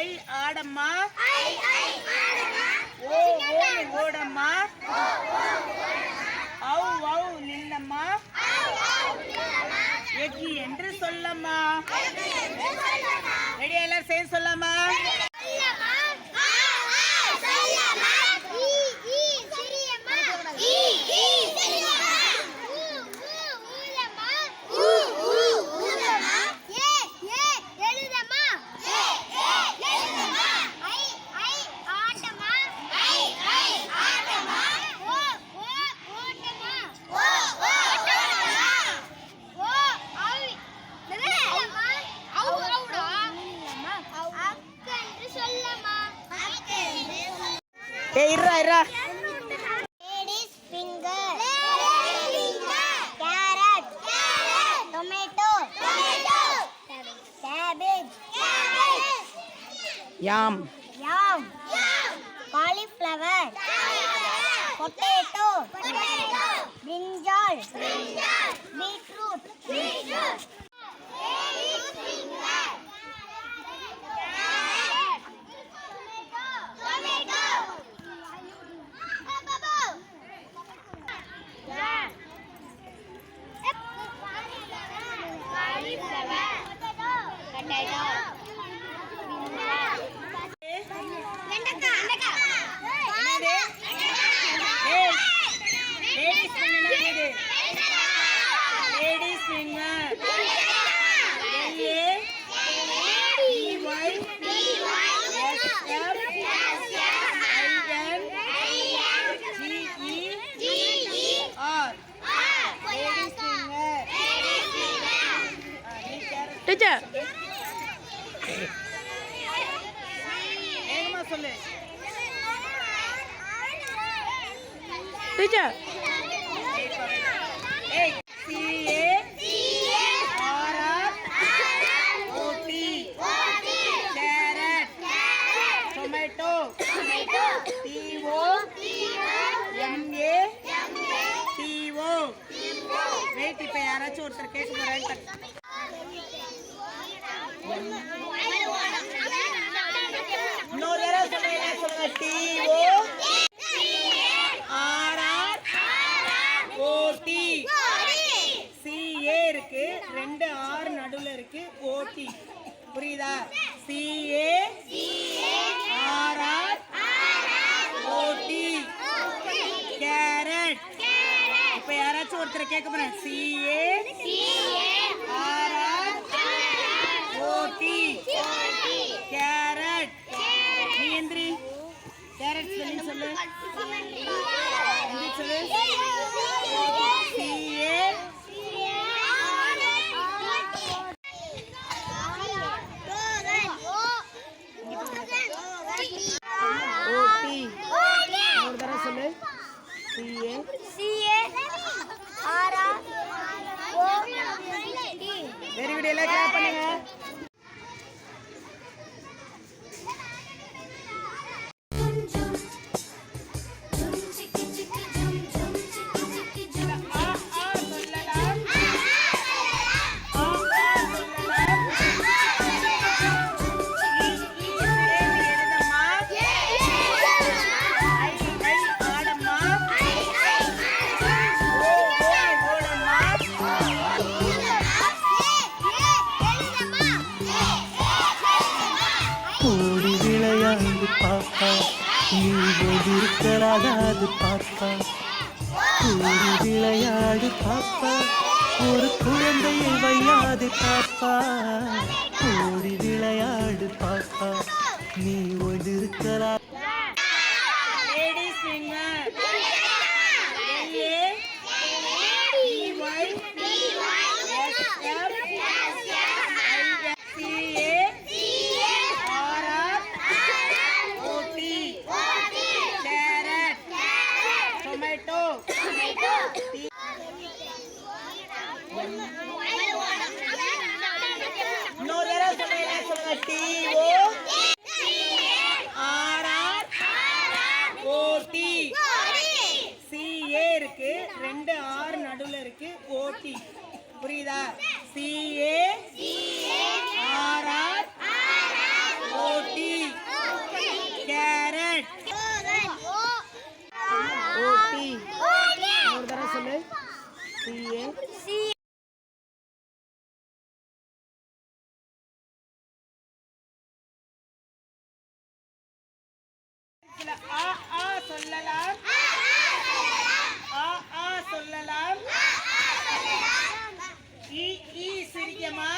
ஐ ஆடம்மா ஓ ஓடம்மா ஔ ஔ நில்லம்மா எக்கி என்று சொல்லம்மா. ரெடியா எல்லாரும் சேர்ந்து சொல்லாமா? Lady's finger. Carrot. Tomato. Cabbage. Yam. Cauliflower. Potato. Brinjal. Beetroot. Teacher. சொல்லு டீச்சர். ஏய் carrot tomato TO வெயிட். இப்ப யாராச்சும் ஒருத்தர் கேட்க போறாங்க. இருக்கு, 2 R நடுவுல இருக்கு, OT. புரியுதா? CARROT carrot. இப்ப யாராச்சும் ஒருத்தர் கேட்க போறேன். CARROT carrot. நீ எந்திரி. கேரட் ஸ்பெல்லிங் சொல்லு. சொல்லு. Very good. எல்லாம் கிளாப் பண்ணுங்க. நீ எதிர்க்கலாகாது பாப்பா, கூடி விளையாடு பாப்பா, ஒரு குழந்தையை வையாது பாப்பா, கூடி விளையாடு பாப்பா, நீ எதிர்க்கலா. ஆ ஆ சொல்லலாம் ஆ ஆ சொல்லலாம் இ ஈ சிரிக்கமா